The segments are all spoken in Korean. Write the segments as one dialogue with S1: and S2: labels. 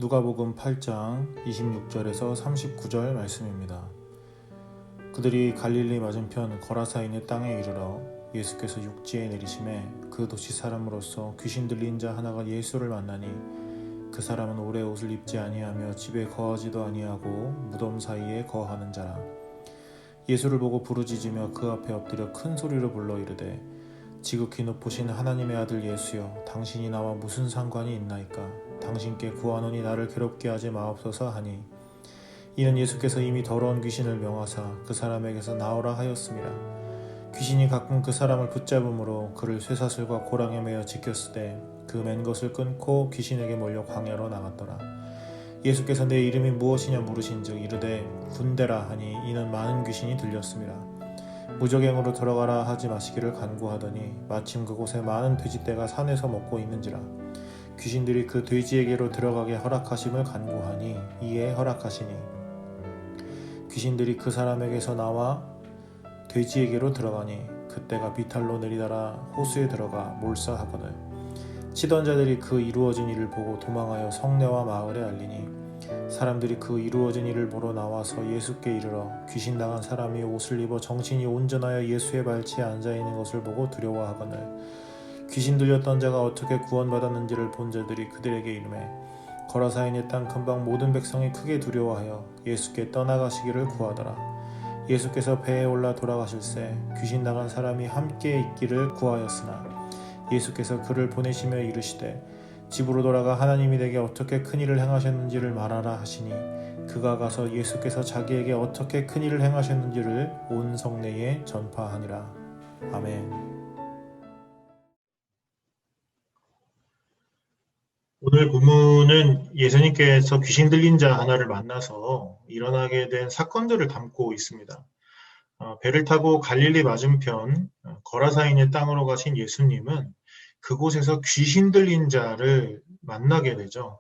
S1: 누가복음 8장 26절에서 39절 말씀입니다. 그들이 갈릴리 맞은편 거라사인의 땅에 이르러 예수께서 육지에 내리심에 그 도시 사람으로서 귀신 들린 자 하나가 예수를 만나니 그 사람은 오래 옷을 입지 아니하며 집에 거하지도 아니하고 무덤 사이에 거하는 자라. 예수를 보고 부르짖으며 그 앞에 엎드려 큰 소리로 불러 이르되 지극히 높으신 하나님의 아들 예수여, 당신이 나와 무슨 상관이 있나이까? 당신께 구하노니 나를 괴롭게 하지 마옵소서 하니, 이는 예수께서 이미 더러운 귀신을 명하사 그 사람에게서 나오라 하였습니다. 귀신이 가끔 그 사람을 붙잡음으로 그를 쇠사슬과 고랑에 매어 지켰으되 그 맨 것을 끊고 귀신에게 몰려 광야로 나갔더라. 예수께서 내 이름이 무엇이냐 물으신즉 이르되 군대라 하니 이는 많은 귀신이 들렸습니다. 무적행으로 들어가라 하지 마시기를 간구하더니 마침 그곳에 많은 돼지떼가 산에서 먹고 있는지라. 귀신들이 그 돼지에게로 들어가게 허락하심을 간구하니 이에 허락하시니 귀신들이 그 사람에게서 나와 돼지에게로 들어가니 그때가 비탈로 내리다라 호수에 들어가 몰사하거늘. 치던 자들이 그 이루어진 일을 보고 도망하여 성내와 마을에 알리니 사람들이 그 이루어진 일을 보러 나와서 예수께 이르러 귀신 나간 사람이 옷을 입어 정신이 온전하여 예수의 발치에 앉아있는 것을 보고 두려워하거늘. 귀신 들렸던 자가 어떻게 구원받았는지를 본 자들이 그들에게 이르매 거라사인의 땅 근방 모든 백성이 크게 두려워하여 예수께 떠나가시기를 구하더라. 예수께서 배에 올라 돌아가실새 귀신 나간 사람이 함께 있기를 구하였으나 예수께서 그를 보내시며 이르시되 집으로 돌아가 하나님이 내게 어떻게 큰일을 행하셨는지를 말하라 하시니 그가 가서 예수께서 자기에게 어떻게 큰일을 행하셨는지를 온 성내에 전파하니라. 아멘.
S2: 오늘 본문은 예수님께서 귀신 들린 자 하나를 만나서 일어나게 된 사건들을 담고 있습니다. 배를 타고 갈릴리 맞은편 거라사인의 땅으로 가신 예수님은 그곳에서 귀신 들린 자를 만나게 되죠.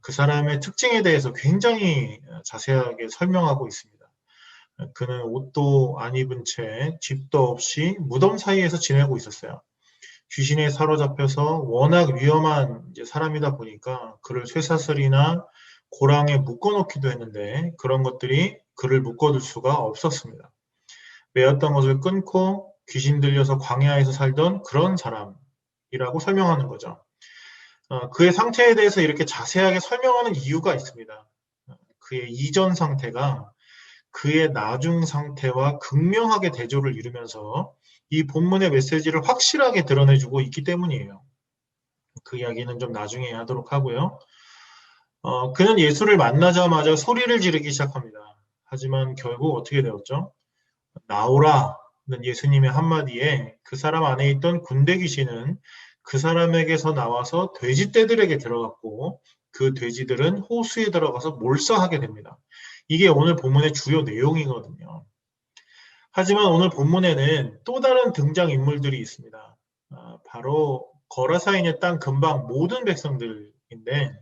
S2: 그 사람의 특징에 대해서 굉장히 자세하게 설명하고 있습니다. 그는 옷도 안 입은 채 집도 없이 무덤 사이에서 지내고 있었어요. 귀신에 사로잡혀서 워낙 위험한 사람이다 보니까 그를 쇠사슬이나 고랑에 묶어놓기도 했는데 그런 것들이 그를 묶어둘 수가 없었습니다. 매었던 것을 끊고 귀신 들려서 광야에서 살던 그런 사람이라고 설명하는 거죠. 그의 상태에 대해서 이렇게 자세하게 설명하는 이유가 있습니다. 그의 이전 상태가 그의 나중 상태와 극명하게 대조를 이루면서 이 본문의 메시지를 확실하게 드러내주고 있기 때문이에요. 그 이야기는 좀 나중에 하도록 하고요. 그는 예수를 만나자마자 소리를 지르기 시작합니다. 하지만 결국 어떻게 되었죠? 나오라는 예수님의 한마디에 그 사람 안에 있던 군대 귀신은 그 사람에게서 나와서 돼지떼들에게 들어갔고 그 돼지들은 호수에 들어가서 몰사하게 됩니다. 이게 오늘 본문의 주요 내용이거든요. 하지만 오늘 본문에는 또 다른 등장인물들이 있습니다. 바로 거라사인의 땅 근방 모든 백성들인데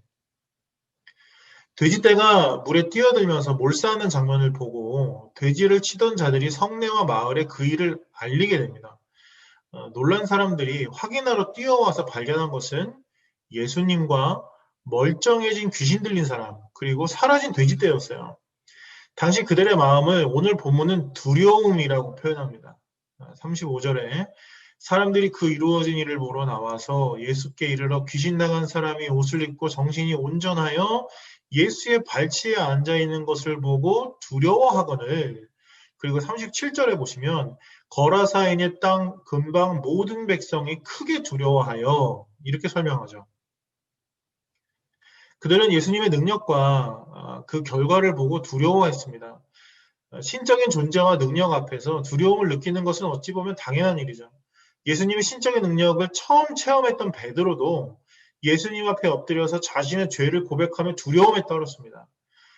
S2: 돼지떼가 물에 뛰어들면서 몰사하는 장면을 보고 돼지를 치던 자들이 성내와 마을에 그 일을 알리게 됩니다. 놀란 사람들이 확인하러 뛰어와서 발견한 것은 예수님과 멀쩡해진 귀신 들린 사람 그리고 사라진 돼지떼였어요. 당시 그들의 마음을 오늘 본문은 두려움이라고 표현합니다. 35절에 사람들이 그 이루어진 일을 보러 나와서 예수께 이르러 귀신 나간 사람이 옷을 입고 정신이 온전하여 예수의 발치에 앉아있는 것을 보고 두려워하거늘. 그리고 37절에 보시면 거라사인의 땅 근방 모든 백성이 크게 두려워하여 이렇게 설명하죠. 그들은 예수님의 능력과 그 결과를 보고 두려워했습니다. 신적인 존재와 능력 앞에서 두려움을 느끼는 것은 어찌 보면 당연한 일이죠. 예수님의 신적인 능력을 처음 체험했던 베드로도 예수님 앞에 엎드려서 자신의 죄를 고백하며 두려움에 떨었습니다.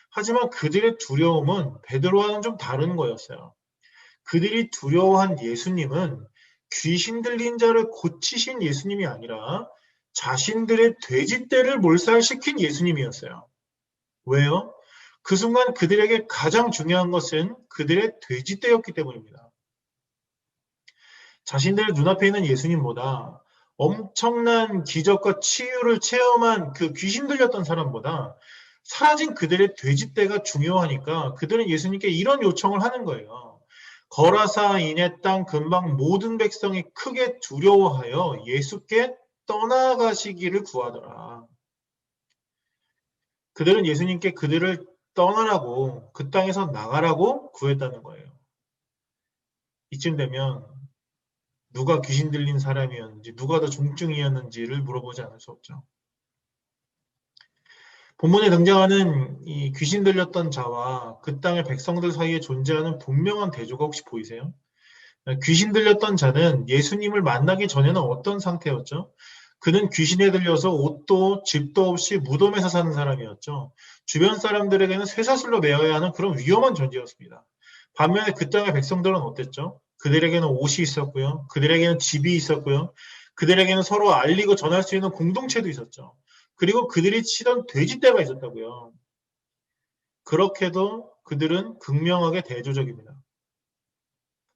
S2: 하지만 그들의 두려움은 베드로와는 좀 다른 거였어요. 그들이 두려워한 예수님은 귀신 들린 자를 고치신 예수님이 아니라 자신들의 돼지떼를 몰살시킨 예수님이었어요. 왜요? 그 순간 그들에게 가장 중요한 것은 그들의 돼지떼였기 때문입니다. 자신들 눈앞에 있는 예수님보다 엄청난 기적과 치유를 체험한 그 귀신 들렸던 사람보다 사라진 그들의 돼지떼가 중요하니까 그들은 예수님께 이런 요청을 하는 거예요. 거라사인의 땅 근방 모든 백성이 크게 두려워하여 예수께 떠나가시기를 구하더라. 그들은 예수님께 그들을 떠나라고, 그 땅에서 나가라고 구했다는 거예요. 이쯤 되면 누가 귀신 들린 사람이었는지, 누가 더 중증이었는지를 물어보지 않을 수 없죠. 본문에 등장하는 이 귀신 들렸던 자와 그 땅의 백성들 사이에 존재하는 분명한 대조가 혹시 보이세요? 귀신 들렸던 자는 예수님을 만나기 전에는 어떤 상태였죠? 그는 귀신에 들려서 옷도 집도 없이 무덤에서 사는 사람이었죠. 주변 사람들에게는 쇠사슬로 매어야 하는 그런 위험한 존재였습니다. 반면에 그 땅의 백성들은 어땠죠? 그들에게는 옷이 있었고요. 그들에게는 집이 있었고요. 그들에게는 서로 알리고 전할 수 있는 공동체도 있었죠. 그리고 그들이 치던 돼지떼가 있었다고요. 그렇게도 그들은 극명하게 대조적입니다.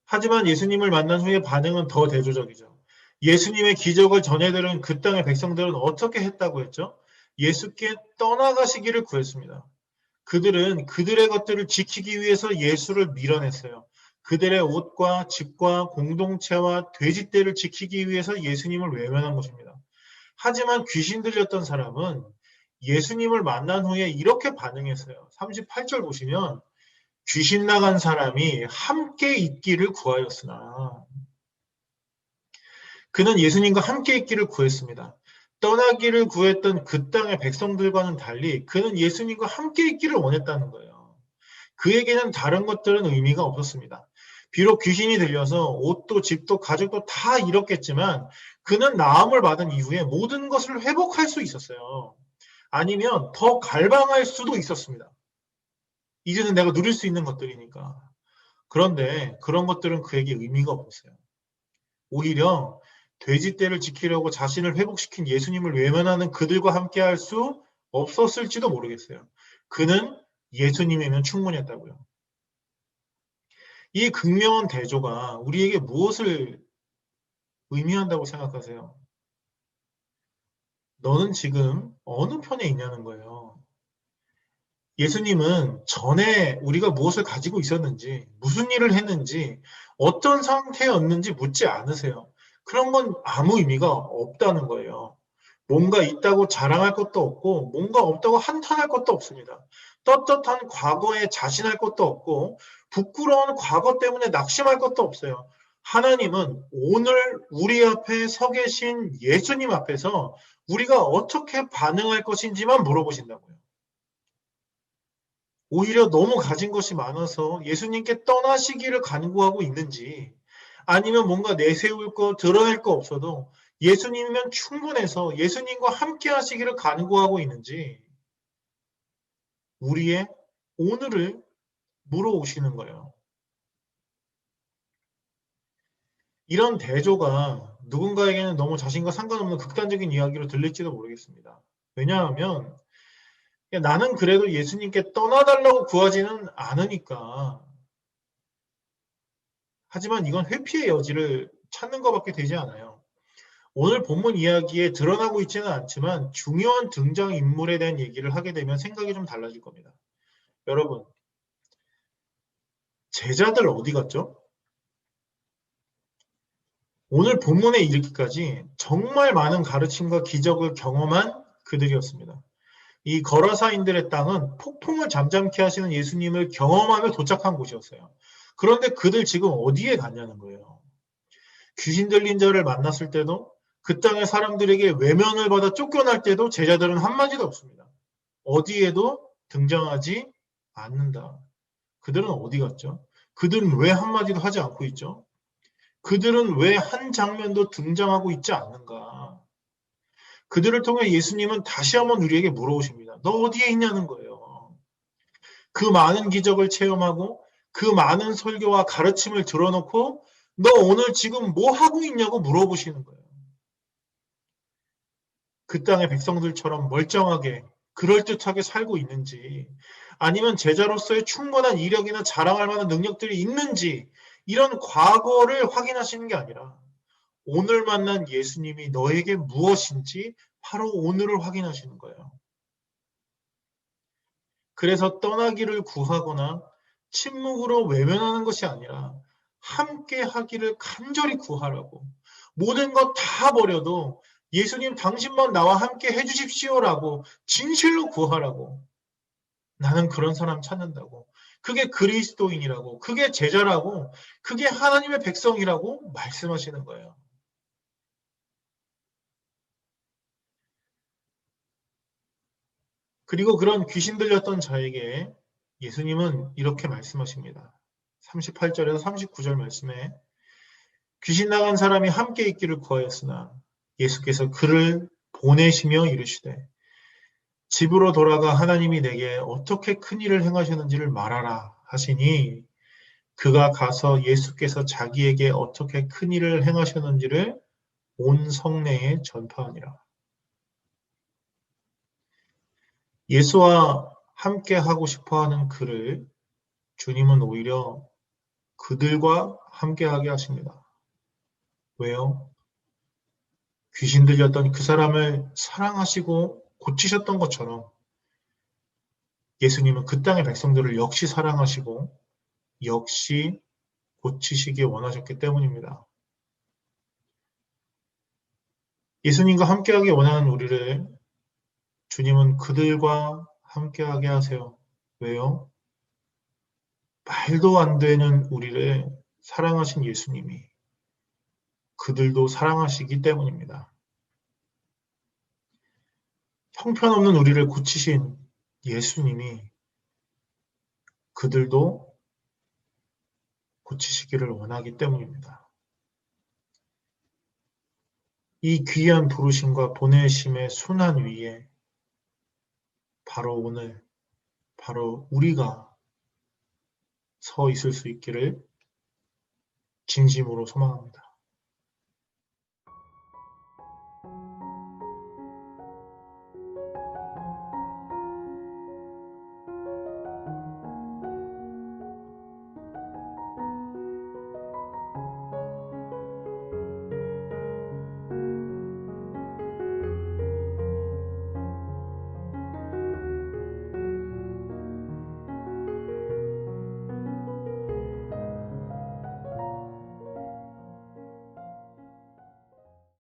S2: 하지만 예수님을 만난 후의 반응은 더 대조적이죠. 예수님의 기적을 전해들은 그 땅의 백성들은 어떻게 했다고 했죠? 예수께 떠나가시기를 구했습니다. 그들은 그들의 것들을 지키기 위해서 예수를 밀어냈어요. 그들의 옷과 집과 공동체와 돼지떼를 지키기 위해서 예수님을 외면한 것입니다. 하지만 귀신 들렸던 사람은 예수님을 만난 후에 이렇게 반응했어요. 38절 보시면 귀신 나간 사람이 함께 있기를 구하였으나 그는 예수님과 함께 있기를 구했습니다. 떠나기를 구했던 그 땅의 백성들과는 달리 그는 예수님과 함께 있기를 원했다는 거예요. 그에게는 다른 것들은 의미가 없었습니다. 비록 귀신이 들려서 옷도 집도 가족도 다 잃었겠지만 그는 나음을 받은 이후에 모든 것을 회복할 수 있었어요. 아니면 더 갈망할 수도 있었습니다. 이제는 내가 누릴 수 있는 것들이니까. 그런데 그런 것들은 그에게 의미가 없었어요. 오히려 돼지떼를 지키려고 자신을 회복시킨 예수님을 외면하는 그들과 함께 할 수 없었을지도 모르겠어요. 그는 예수님이면 충분했다고요. 이 극명한 대조가 우리에게 무엇을 의미한다고 생각하세요? 너는 지금 어느 편에 있냐는 거예요. 예수님은 전에 우리가 무엇을 가지고 있었는지, 무슨 일을 했는지, 어떤 상태였는지 묻지 않으세요. 그런 건 아무 의미가 없다는 거예요. 뭔가 있다고 자랑할 것도 없고, 뭔가 없다고 한탄할 것도 없습니다. 떳떳한 과거에 자신할 것도 없고, 부끄러운 과거 때문에 낙심할 것도 없어요. 하나님은 오늘 우리 앞에 서 계신 예수님 앞에서 우리가 어떻게 반응할 것인지만 물어보신다고요. 오히려 너무 가진 것이 많아서 예수님께 떠나시기를 간구하고 있는지 아니면 뭔가 내세울 거, 드러낼 거 없어도 예수님이면 충분해서 예수님과 함께 하시기를 간구하고 있는지 우리의 오늘을 물어오시는 거예요. 이런 대조가 누군가에게는 너무 자신과 상관없는 극단적인 이야기로 들릴지도 모르겠습니다. 왜냐하면 나는 그래도 예수님께 떠나달라고 구하지는 않으니까. 하지만 이건 회피의 여지를 찾는 것밖에 되지 않아요. 오늘 본문 이야기에 드러나고 있지는 않지만 중요한 등장인물에 대한 얘기를 하게 되면 생각이 좀 달라질 겁니다. 여러분, 제자들 어디 갔죠? 오늘 본문에 이르기까지 정말 많은 가르침과 기적을 경험한 그들이었습니다. 이 거라사인들의 땅은 폭풍을 잠잠케 하시는 예수님을 경험하며 도착한 곳이었어요. 그런데 그들 지금 어디에 갔냐는 거예요. 귀신 들린 자를 만났을 때도 그 땅의 사람들에게 외면을 받아 쫓겨날 때도 제자들은 한마디도 없습니다. 어디에도 등장하지 않는다. 그들은 어디 갔죠? 그들은 왜 한마디도 하지 않고 있죠? 그들은 왜 한 장면도 등장하고 있지 않는가? 그들을 통해 예수님은 다시 한번 우리에게 물어오십니다. 너 어디에 있냐는 거예요. 그 많은 기적을 체험하고 그 많은 설교와 가르침을 들어놓고 너 오늘 지금 뭐 하고 있냐고 물어보시는 거예요. 그 땅의 백성들처럼 멀쩡하게 그럴듯하게 살고 있는지 아니면 제자로서의 충분한 이력이나 자랑할 만한 능력들이 있는지 이런 과거를 확인하시는 게 아니라 오늘 만난 예수님이 너에게 무엇인지 바로 오늘을 확인하시는 거예요. 그래서 떠나기를 구하거나 침묵으로 외면하는 것이 아니라 함께 하기를 간절히 구하라고. 모든 것 다 버려도 예수님 당신만 나와 함께 해주십시오라고 진실로 구하라고. 나는 그런 사람 찾는다고. 그게 그리스도인이라고. 그게 제자라고. 그게 하나님의 백성이라고 말씀하시는 거예요. 그리고 그런 귀신 들렸던 자에게 예수님은 이렇게 말씀하십니다. 38절에서 39절 말씀에 귀신 나간 사람이 함께 있기를 구하였으나 예수께서 그를 보내시며 이르시되 집으로 돌아가 하나님이 내게 어떻게 큰 일을 행하셨는지를 말하라 하시니 그가 가서 예수께서 자기에게 어떻게 큰 일을 행하셨는지를 온 성내에 전파하니라. 예수와 함께 하고 싶어하는 그를 주님은 오히려 그들과 함께하게 하십니다. 왜요? 귀신 들렸던 그 사람을 사랑하시고 고치셨던 것처럼 예수님은 그 땅의 백성들을 역시 사랑하시고 역시 고치시기 원하셨기 때문입니다. 예수님과 함께하기 원하는 우리를 주님은 그들과 함께하게 하세요. 왜요? 말도 안 되는 우리를 사랑하신 예수님이 그들도 사랑하시기 때문입니다. 형편없는 우리를 고치신 예수님이 그들도 고치시기를 원하기 때문입니다. 이 귀한 부르심과 보내심의 순환 위에 바로 오늘, 바로 우리가 서 있을 수 있기를 진심으로 소망합니다.